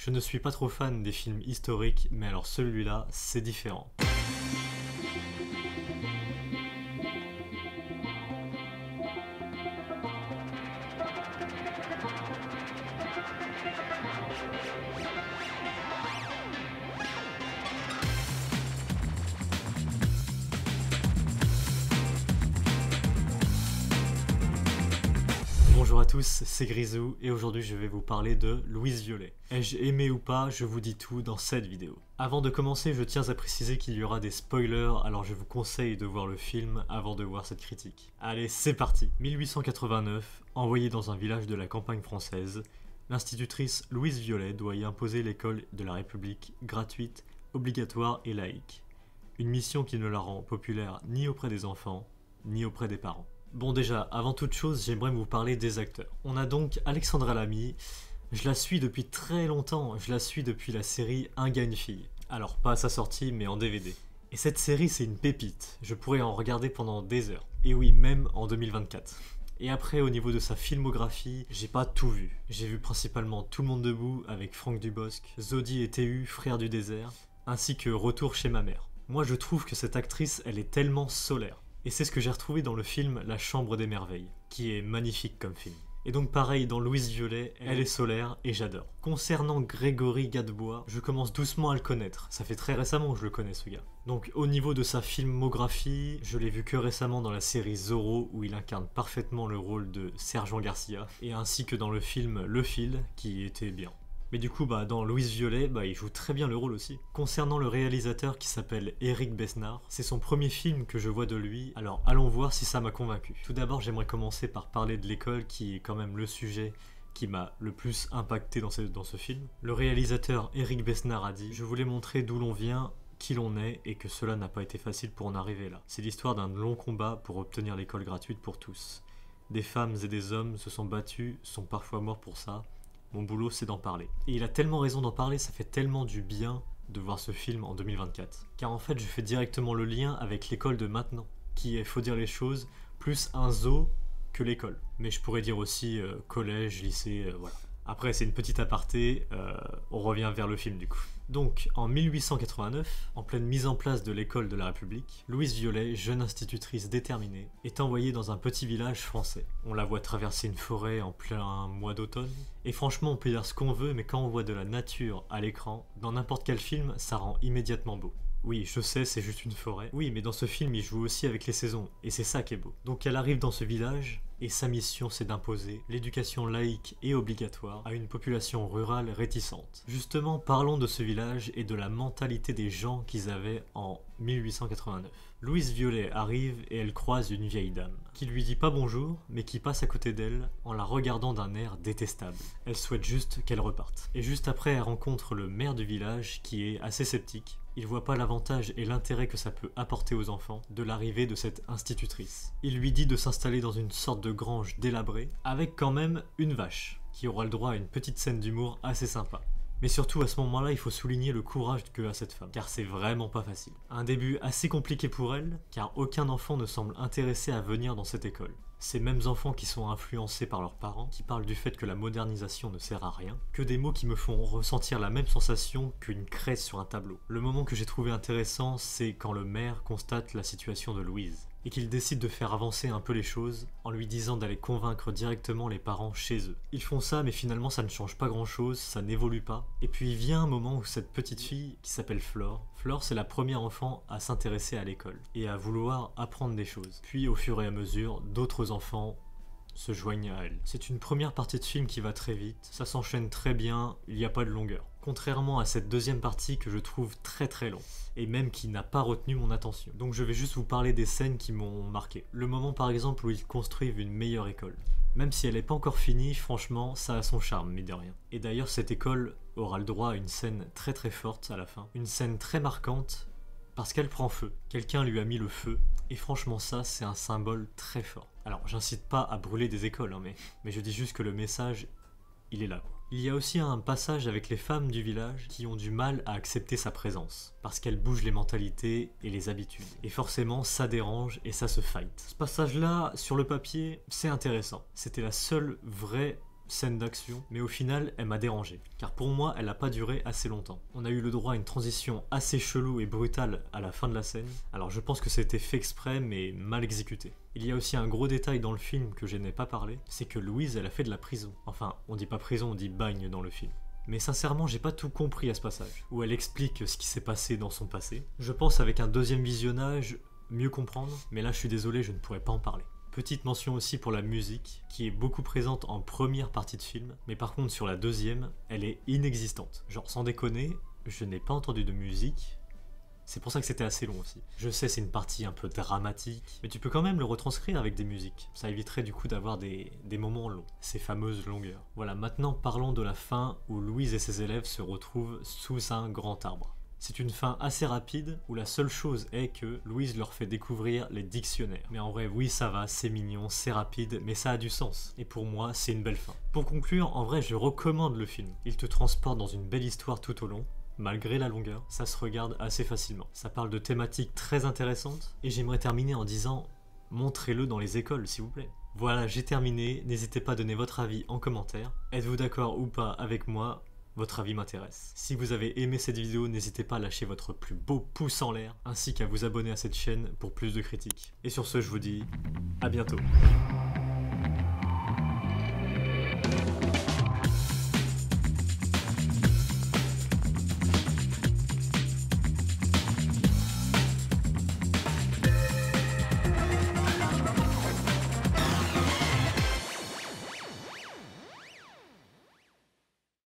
Je ne suis pas trop fan des films historiques, mais alors celui-là, c'est différent. Bonjour à tous, c'est Grisou et aujourd'hui je vais vous parler de Louise Violet. Ai-je aimé ou pas, je vous dis tout dans cette vidéo. Avant de commencer, je tiens à préciser qu'il y aura des spoilers, alors je vous conseille de voir le film avant de voir cette critique. Allez, c'est parti. 1889, envoyée dans un village de la campagne française, l'institutrice Louise Violet doit y imposer l'école de la République gratuite, obligatoire et laïque. Une mission qui ne la rend populaire ni auprès des enfants, ni auprès des parents. Bon déjà, avant toute chose, j'aimerais vous parler des acteurs. On a donc Alexandra Lamy, je la suis depuis très longtemps, je la suis depuis la série Un gars, une fille. Alors pas à sa sortie, mais en DVD. Et cette série c'est une pépite, je pourrais en regarder pendant des heures. Et oui, même en 2024. Et après, au niveau de sa filmographie, j'ai pas tout vu. J'ai vu principalement Tout le monde debout avec Franck Dubosc, Zodi et TU, Frères du désert, ainsi que Retour chez ma mère. Moi je trouve que cette actrice, elle est tellement solaire. Et c'est ce que j'ai retrouvé dans le film La Chambre des Merveilles, qui est magnifique comme film. Et donc pareil, dans Louise Violet, elle est solaire et j'adore. Concernant Grégory Gadebois, je commence doucement à le connaître. Ça fait très récemment que je le connais ce gars. Donc au niveau de sa filmographie, je l'ai vu que récemment dans la série Zorro, où il incarne parfaitement le rôle de Sergent Garcia, et ainsi que dans le film Le Fil, qui était bien. Mais du coup, dans Louise Violet, il joue très bien le rôle aussi. Concernant le réalisateur qui s'appelle Éric Besnard, c'est son premier film que je vois de lui, alors allons voir si ça m'a convaincu. Tout d'abord, j'aimerais commencer par parler de l'école, qui est quand même le sujet qui m'a le plus impacté dans ce film. Le réalisateur Éric Besnard a dit « Je voulais montrer d'où l'on vient, qui l'on est, et que cela n'a pas été facile pour en arriver là. C'est l'histoire d'un long combat pour obtenir l'école gratuite pour tous. Des femmes et des hommes se sont battus, sont parfois morts pour ça. Mon boulot, c'est d'en parler. » Et il a tellement raison d'en parler, ça fait tellement du bien de voir ce film en 2024. Car en fait, je fais directement le lien avec l'école de maintenant, qui est, faut dire les choses, plus un zoo que l'école. Mais je pourrais dire aussi collège, lycée, voilà. Après, c'est une petite aparté, on revient vers le film du coup. Donc, en 1889, en pleine mise en place de l'école de la République, Louise Violet, jeune institutrice déterminée, est envoyée dans un petit village français. On la voit traverser une forêt en plein mois d'automne, et franchement on peut dire ce qu'on veut, mais quand on voit de la nature à l'écran, dans n'importe quel film, ça rend immédiatement beau. Oui, je sais, c'est juste une forêt. Oui, mais dans ce film, il joue aussi avec les saisons, et c'est ça qui est beau. Donc elle arrive dans ce village, et sa mission c'est d'imposer l'éducation laïque et obligatoire à une population rurale réticente. Justement, parlons de ce village et de la mentalité des gens qu'ils avaient en 1889. Louise Violet arrive et elle croise une vieille dame, qui lui dit pas bonjour, mais qui passe à côté d'elle en la regardant d'un air détestable. Elle souhaite juste qu'elle reparte. Et juste après, elle rencontre le maire du village qui est assez sceptique. Il voit pas l'avantage et l'intérêt que ça peut apporter aux enfants de l'arrivée de cette institutrice. Il lui dit de s'installer dans une sorte de grange délabrée, avec quand même une vache, qui aura le droit à une petite scène d'humour assez sympa. Mais surtout à ce moment-là, il faut souligner le courage qu'a cette femme, car c'est vraiment pas facile. Un début assez compliqué pour elle, car aucun enfant ne semble intéressé à venir dans cette école. Ces mêmes enfants qui sont influencés par leurs parents, qui parlent du fait que la modernisation ne sert à rien, que des mots qui me font ressentir la même sensation qu'une craie sur un tableau. Le moment que j'ai trouvé intéressant, c'est quand le maire constate la situation de Louise, et qu'il décide de faire avancer un peu les choses en lui disant d'aller convaincre directement les parents chez eux. Ils font ça, mais finalement ça ne change pas grand chose, ça n'évolue pas. Et puis vient un moment où cette petite fille, qui s'appelle Flore, c'est la première enfant à s'intéresser à l'école et à vouloir apprendre des choses. Puis au fur et à mesure, d'autres enfants se joignent à elle. C'est une première partie de film qui va très vite, ça s'enchaîne très bien, il n'y a pas de longueur. Contrairement à cette deuxième partie que je trouve très long, et même qui n'a pas retenu mon attention. Donc je vais juste vous parler des scènes qui m'ont marqué. Le moment par exemple où ils construisent une meilleure école. Même si elle n'est pas encore finie, franchement, ça a son charme, mais de rien. Et d'ailleurs, cette école aura le droit à une scène très forte à la fin. Une scène très marquante, parce qu'elle prend feu. Quelqu'un lui a mis le feu, et franchement ça, c'est un symbole très fort. Alors, j'incite pas à brûler des écoles, mais je dis juste que le message, il est là, quoi. Il y a aussi un passage avec les femmes du village qui ont du mal à accepter sa présence, parce qu'elle bouge les mentalités et les habitudes. Et forcément, ça dérange et ça se fight. Ce passage-là, sur le papier, c'est intéressant. C'était la seule vraie scène d'action, mais au final elle m'a dérangé, car pour moi elle n'a pas duré assez longtemps. On a eu le droit à une transition assez chelou et brutale à la fin de la scène, alors je pense que c'était fait exprès mais mal exécuté. Il y a aussi un gros détail dans le film que je n'ai pas parlé, c'est que Louise elle a fait de la prison. Enfin, on dit pas prison, on dit bagne dans le film. Mais sincèrement, j'ai pas tout compris à ce passage, où elle explique ce qui s'est passé dans son passé. Je pense avec un deuxième visionnage, mieux comprendre, mais là je suis désolé, je ne pourrais pas en parler. Petite mention aussi pour la musique, qui est beaucoup présente en première partie de film, mais par contre sur la deuxième, elle est inexistante. Genre sans déconner, je n'ai pas entendu de musique. C'est pour ça que c'était assez long aussi. Je sais, c'est une partie un peu dramatique, mais tu peux quand même le retranscrire avec des musiques. Ça éviterait du coup d'avoir des moments longs, ces fameuses longueurs. Voilà, maintenant parlons de la fin où Louise et ses élèves se retrouvent sous un grand arbre. C'est une fin assez rapide où la seule chose est que Louise leur fait découvrir les dictionnaires. Mais en vrai, oui, ça va, c'est mignon, c'est rapide, mais ça a du sens. Et pour moi, c'est une belle fin. Pour conclure, en vrai, je recommande le film. Il te transporte dans une belle histoire tout au long. Malgré la longueur, ça se regarde assez facilement. Ça parle de thématiques très intéressantes. Et j'aimerais terminer en disant, montrez-le dans les écoles, s'il vous plaît. Voilà, j'ai terminé. N'hésitez pas à donner votre avis en commentaire. Êtes-vous d'accord ou pas avec moi ? Votre avis m'intéresse. Si vous avez aimé cette vidéo, n'hésitez pas à lâcher votre plus beau pouce en l'air, ainsi qu'à vous abonner à cette chaîne pour plus de critiques. Et sur ce, je vous dis à bientôt.